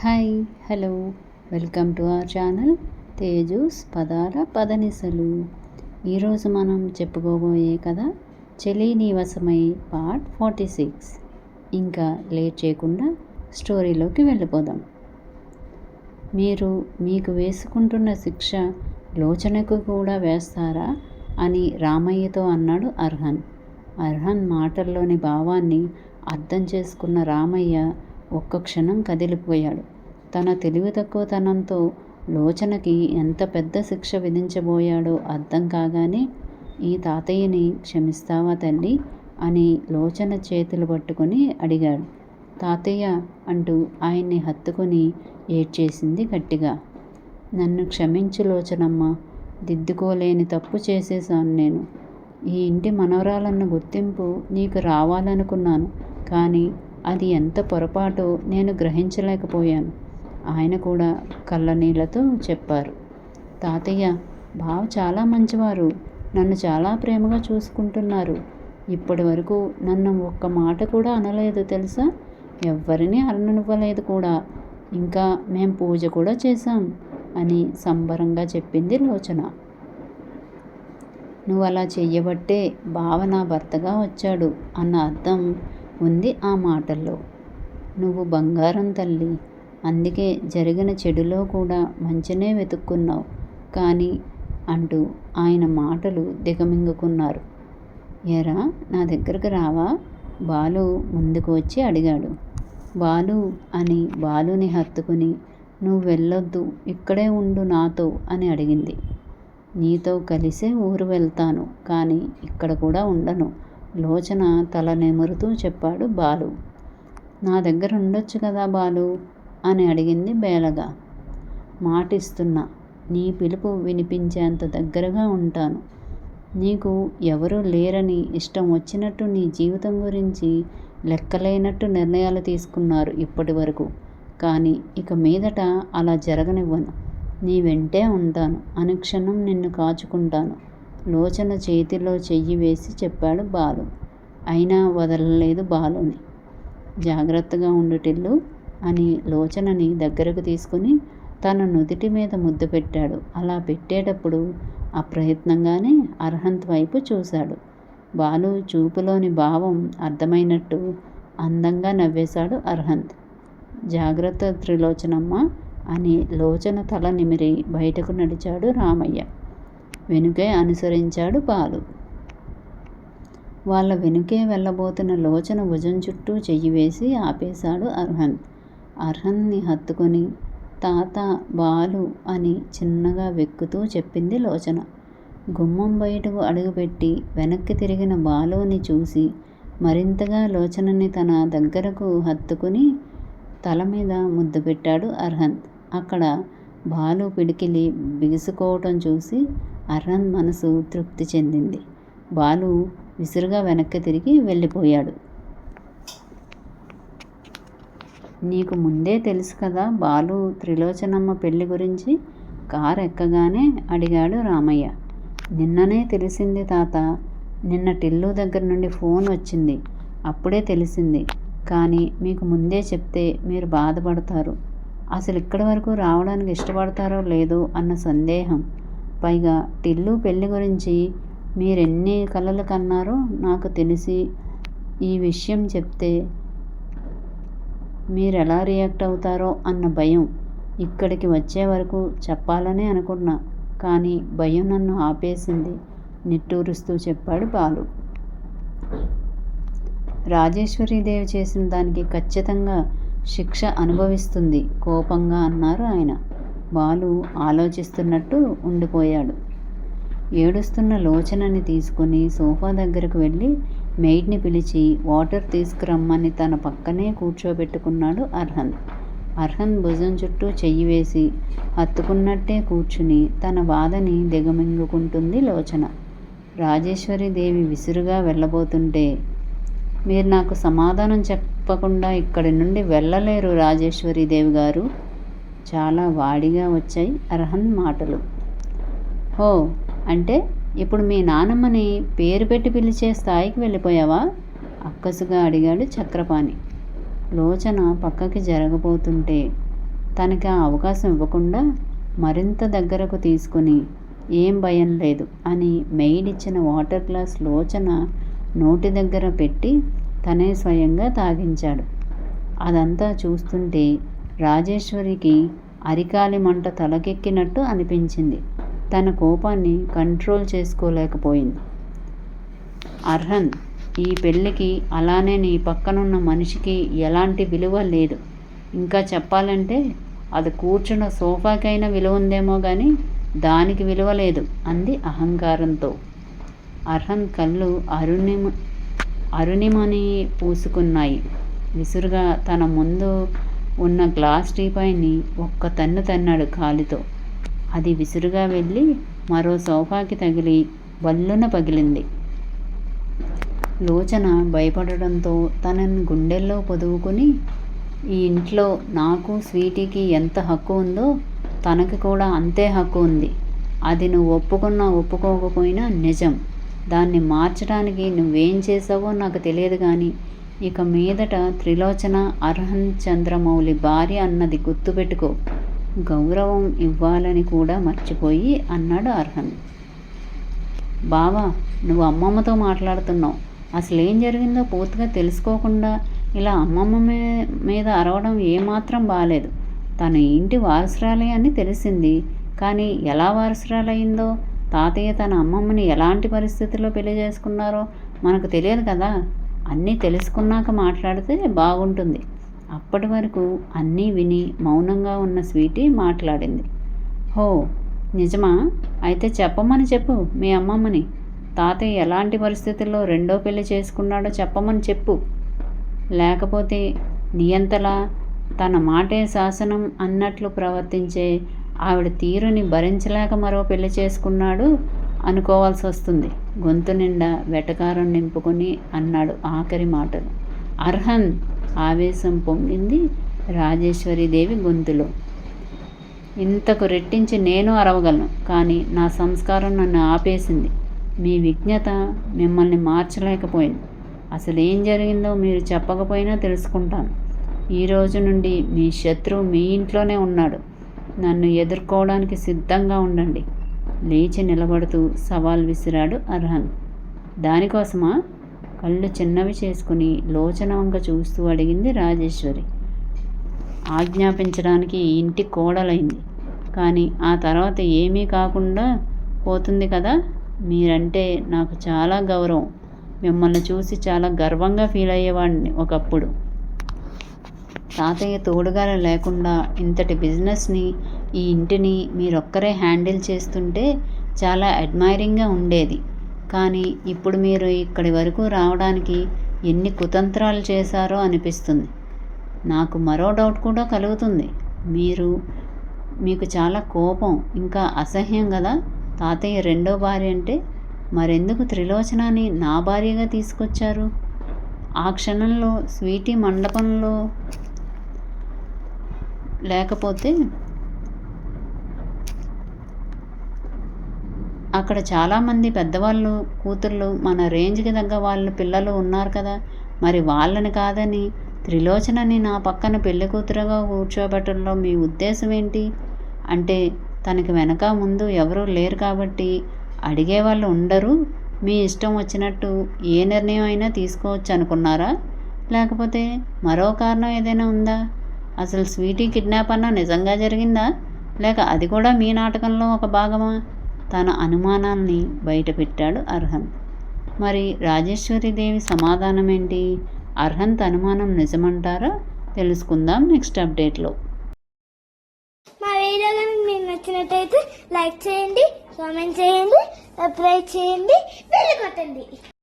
Hi hello welcome to our channel Teju's పదాల పదనిసలు. ఈరోజు మనం చెప్పుకోబోయే కథ చెలి నీవసమై పార్ట్ 46. ఇంకా లేట్ చేయకుండా స్టోరీలోకి వెళ్ళిపోదాం. మీకు వేసుకుంటున్న శిక్ష లోచనకు కూడా వేస్తారా అని రామయ్యతో అన్నాడు అర్హన్. అర్హన్ మాటల్లోని భావాన్ని అర్థం చేసుకున్న రామయ్య ఒక్క క్షణం కదిలిపోయాడు. తన తెలివి తక్కువతనంతో లోచనకి ఎంత పెద్ద శిక్ష విధించబోయాడో అర్థం కాగానే, ఈ తాతయ్యని క్షమిస్తావా తల్లి అని లోచన చేతులు పట్టుకొని అడిగాడు. తాతయ్య అంటూ ఆయన్ని హత్తుకొని ఏడ్చేసింది గట్టిగా. నన్ను క్షమించు లోచనమ్మ, దిద్దుకోలేని తప్పు చేసేశాను నేను. ఈ ఇంటి మనవరాలన్న గుర్తింపు నీకు రావాలనుకున్నాను, కానీ అది ఎంత పొరపాటో నేను గ్రహించలేకపోయాను. ఆయన కూడా కళ్ళనీళ్లతో చెప్పారు. తాతయ్య, బావ చాలా మంచివారు, నన్ను చాలా ప్రేమగా చూసుకుంటున్నారు. ఇప్పటి వరకు నన్ను ఒక్క మాట కూడా అనలేదు తెలుసా, ఎవ్వరినీ అననివ్వలేదు కూడా. ఇంకా మేం పూజ కూడా చేశాం అని సంబరంగా చెప్పింది లోచన. నువ్వు అలా చెయ్యబట్టే బావ నా భర్తగా వచ్చాడు అన్న అర్థం ఉంది ఆ మాటల్లో. నువ్వు బంగారం తల్లి, అందుకే జరిగిన చెడులో కూడా మంచినే వెతుక్కున్నావు కానీ అంటూ ఆయన మాటలు దిగమింగుకున్నారు. ఎరా, నా దగ్గరకు రావా? బాలు ముందుకు వచ్చి అడిగాడు. బాలు అని బాలుని హత్తుకుని, నువ్వు వెళ్ళొద్దు, ఇక్కడే ఉండు నాతో అని అడిగింది. నీతో కలిసే ఊరు వెళ్తాను, కానీ ఇక్కడ కూడా ఉండను, లోచన తల నిమురుతూ చెప్పాడు బాలు. నా దగ్గర ఉండొచ్చు కదా బాలు అని అడిగింది బేలగా. మాటిస్తున్నా, నీ పిలుపు వినిపించేంత దగ్గరగా ఉంటాను. నీకు ఎవరూ లేరని ఇష్టం వచ్చినట్టు నీ జీవితం గురించి లెక్కలేనట్టు నిర్ణయాలు తీసుకున్నారు ఇప్పటి వరకు, కానీ ఇక మీదట అలా జరగనివ్వను. నీ వెంటే ఉంటాను, అనుక్షణం నిన్ను కాచుకుంటాను, లోచన చేతిలో చెయ్యి వేసి చెప్పాడు బాలు. అయినా వదలలేదు బాలుని. జాగ్రత్తగా ఉండు టిల్లు అని లోచనని దగ్గరకు తీసుకుని తన నుదిటి మీద ముద్దు పెట్టాడు. అలా పెట్టేటప్పుడు అప్రయత్నంగానే అర్హంత్ వైపు చూశాడు. బాలు చూపులోని భావం అర్థమైనట్టు అందంగా నవ్వేశాడు అర్హంత్. జాగ్రత్త త్రిలోచనమ్మ అని లోచన తల నిమిరి బయటకు నడిచాడు రామయ్య. వెనుకే అనుసరించాడు బాలు. వాళ్ళ వెనుకే వెళ్ళబోతున్న లోచన భుజం చుట్టూ చెయ్యి వేసి ఆపేశాడు అర్హంత్. అర్హంత్ని హత్తుకొని తాత, బాలు అని చిన్నగా వెక్కుతూ చెప్పింది లోచన. గుమ్మం బయటకు అడుగుపెట్టి వెనక్కి తిరిగిన బాలుని చూసి మరింతగా లోచనని తన దగ్గరకు హత్తుకుని తల మీద ముద్దు పెట్టాడు అర్హంత్. అక్కడ బాలు పిడికిలి బిగుసుకోవటం చూసి అర్హంత్ మనసు తృప్తి చెందింది. బాలు విసురుగా వెనక్కి తిరిగి వెళ్ళిపోయాడు. నీకు ముందే తెలుసు కదా బాలు త్రిలోచనమ్మ పెళ్లి గురించి? కారు ఎక్కగానే అడిగాడు రామయ్య. నిన్ననే తెలిసింది తాత, నిన్న టిల్లు దగ్గర నుండి ఫోన్ వచ్చింది, అప్పుడే తెలిసింది. కానీ మీకు ముందే చెప్తే మీరు బాధపడతారు, అసలు ఇక్కడి వరకు రావడానికి ఇష్టపడతారో లేదో అన్న సందేహం. పైగా టిల్లు పెళ్లి గురించి మీరెన్ని కలలు కన్నారో నాకు తెలిసి ఈ విషయం చెప్తే మీరెలా రియాక్ట్ అవుతారో అన్న భయం. ఇక్కడికి వచ్చే వరకు చెప్పాలనే అనుకున్నా, కానీ భయం నన్ను ఆపేసింది నిట్టూరుస్తూ చెప్పాడు బాలు. రాజేశ్వరీదేవి చేసిన దానికి ఖచ్చితంగా శిక్ష అనుభవిస్తుంది కోపంగా అన్నారు ఆయన. బాలు ఆలోచిస్తున్నట్టు ఉండిపోయాడు. ఏడుస్తున్న లోచనని తీసుకుని సోఫా దగ్గరకు వెళ్ళి మెయిడ్ని పిలిచి వాటర్ తీసుకురమ్మని తన పక్కనే కూర్చోబెట్టుకున్నాడు అర్హంత్. అర్హంత్ భుజం చుట్టూ చెయ్యి వేసి హత్తుకున్నట్టే కూర్చుని తన బాధని దిగమింగుకుంటుంది లోచన. రాజేశ్వరీదేవి విసురుగా వెళ్ళబోతుంటే, మీరు నాకు సమాధానం చెప్పకుండా ఇక్కడి నుండి వెళ్ళలేరు రాజేశ్వరీదేవి గారు. చాలా వాడిగా వచ్చాయి అర్హంత్ మాటలు. హో, అంటే ఇప్పుడు మీ నానమ్మని పేరు పెట్టి పిలిచే స్థాయికి వెళ్ళిపోయావా? అక్కసుగా అడిగాడు చక్రపాణి. లోచన పక్కకి జరగబోతుంటే తనకి ఆ అవకాశం ఇవ్వకుండా మరింత దగ్గరకు తీసుకుని ఏం భయం లేదు అని మెయిడ్ ఇచ్చిన వాటర్ గ్లాస్ లోచన నోటి దగ్గర పెట్టి తనే స్వయంగా తాగించాడు. అదంతా చూస్తుంటే రాజేశ్వరికి అరికాలి మంట తలకెక్కినట్టు అనిపించింది. తన కోపాన్ని కంట్రోల్ చేసుకోలేకపోయింది. అర్హన్, ఈ పెళ్ళికి అలానే నీ పక్కనున్న మనిషికి ఎలాంటి విలువ లేదు. ఇంకా చెప్పాలంటే అది కూర్చున్న సోఫాకైనా విలువ ఉందేమో కానీ దానికి విలువ లేదు అంది అహంకారంతో. అర్హన్ కళ్ళు అరుణిమని పూసుకున్నాయి. విసురుగా తన ముందు ఉన్న గ్లాస్ టీపాయ్ని ఒక్క తన్ను తన్నాడు కాలితో. అది విసురుగా వెళ్ళి మరో సోఫాకి తగిలి బల్లున పగిలింది. లోచన భయపడడంతో తనని గుండెల్లో పొదువుకుని, ఈ ఇంట్లో నాకు స్వీటీకి ఎంత హక్కు ఉందో తనకి కూడా అంతే హక్కు ఉంది. అది నువ్వు ఒప్పుకున్నా ఒప్పుకోకపోయినా నిజం. దాన్ని మార్చడానికి నువ్వేం చేసావో నాకు తెలియదు కానీ ఇక మీదట త్రిలోచన అర్హన్ చంద్రమౌళి భార్య అన్నది గుర్తుపెట్టుకో. గౌరవం ఇవ్వాలని కూడా మర్చిపోయి అన్నాడు అర్హన్. బావా, నువ్వు అమ్మమ్మతో మాట్లాడుతున్నావు. అసలేం జరిగిందో పూర్తిగా తెలుసుకోకుండా ఇలా అమ్మమ్మ మీద అరవడం ఏమాత్రం బాలేదు. తను ఇంటి వారసురాలే అని తెలిసింది. కానీ ఎలా వారసురాలయ్యిందో, తాతయ్య తన అమ్మమ్మని ఎలాంటి పరిస్థితుల్లో పెళ్లి చేసుకున్నారో మనకు తెలియదు కదా. అన్నీ తెలుసుకున్నాక మాట్లాడితే బాగుంటుంది. అప్పటి వరకు అన్నీ విని మౌనంగా ఉన్న స్వీటీ మాట్లాడింది. హో, నిజమా? అయితే చెప్పమని చెప్పు మీ అమ్మమ్మని. తాతయ్య ఎలాంటి పరిస్థితుల్లో రెండో పెళ్లి చేసుకున్నాడో చెప్పమని చెప్పు. లేకపోతే నియంతలా తన మాటే శాసనం అన్నట్లు ప్రవర్తించే ఆవిడ తీరుని భరించలేక మరో పెళ్లి చేసుకున్నాడు అనుకోవాల్సి వస్తుంది. గొంతు నిండా వెటకారం నింపుకొని అన్నాడు ఆఖరి మాటలు. అర్హన్! ఆవేశం పొంగింది రాజేశ్వరీదేవి గొంతులో. ఇంతకు రెట్టించి నేను అరవగలను, కానీ నా సంస్కారం నన్ను ఆపేసింది. మీ విజ్ఞత మిమ్మల్ని మార్చలేకపోయింది. అసలు ఏం జరిగిందో మీరు చెప్పకపోయినా తెలుసుకుంటాను. ఈ రోజు నుండి మీ శత్రువు మీ ఇంట్లోనే ఉన్నాడు. నన్ను ఎదుర్కోవడానికి సిద్ధంగా ఉండండి. లేచి నిలబడుతూ సవాల్ విసిరాడు అర్హన్. దానికోసమా? కళ్ళు చిన్నవి చేసుకుని లోచన వంక చూస్తూ అడిగింది రాజేశ్వరి. ఆజ్ఞాపించడానికి ఈ ఇంటి కోడలైంది, కానీ ఆ తర్వాత ఏమీ కాకుండా పోతుంది కదా. మీరంటే నాకు చాలా గౌరవం. మిమ్మల్ని చూసి చాలా గర్వంగా ఫీల్ అయ్యేవాడిని ఒకప్పుడు. తాతయ్య తోడుగా లేకుండా ఇంతటి బిజినెస్ని, ఈ ఇంటిని మీరొక్కరే హ్యాండిల్ చేస్తుంటే చాలా అడ్మైరింగ్గా ఉండేది. కానీ ఇప్పుడు మీరు ఇక్కడి వరకు రావడానికి ఎన్ని కుతంత్రాలు చేశారో అనిపిస్తుంది. నాకు మరో డౌట్ కూడా కలుగుతుంది. మీకు చాలా కోపం, ఇంకా అసహ్యం కదా తాతయ్య రెండో భార్య అంటే. మరెందుకు త్రిలోచనని నా భార్యగా తీసుకొచ్చారు? ఆ క్షణంలో స్వీటీ మండపంలో లేకపోతే అక్కడ చాలామంది పెద్దవాళ్ళు కూతుర్లు, మన రేంజ్కి తగ్గ వాళ్ళ పిల్లలు ఉన్నారు కదా. మరి వాళ్ళని కాదని త్రిలోచనని నా పక్కన పెళ్లి కూతురుగా కూర్చోబెట్టడంలో మీ ఉద్దేశం ఏంటి? అంటే తనకి వెనక ముందు ఎవరూ లేరు కాబట్టి అడిగేవాళ్ళు ఉండరు, మీ ఇష్టం వచ్చినట్టు ఏ నిర్ణయం అయినా తీసుకోవచ్చు అనుకున్నారా? లేకపోతే మరో కారణం ఏదైనా ఉందా? అసలు స్వీటీ కిడ్నాప్ అన్నా నిజంగా జరిగిందా, లేక అది కూడా మీ నాటకంలో ఒక భాగమా? తన అనుమానాల్ని బయటపెట్టాడు అర్హన్. మరి రాజేశ్వరీదేవి సమాధానం ఏంటి? అర్హంత్ అనుమానం నిజమంటారా? తెలుసుకుందాం నెక్స్ట్ అప్డేట్లో. మా వీడియో కనుక మీకు నచ్చినట్టయితే లైక్ చేయండి, కామెంట్ చేయండి, సబ్స్క్రైబ్ చేయండి, బెల్ కొట్టండి.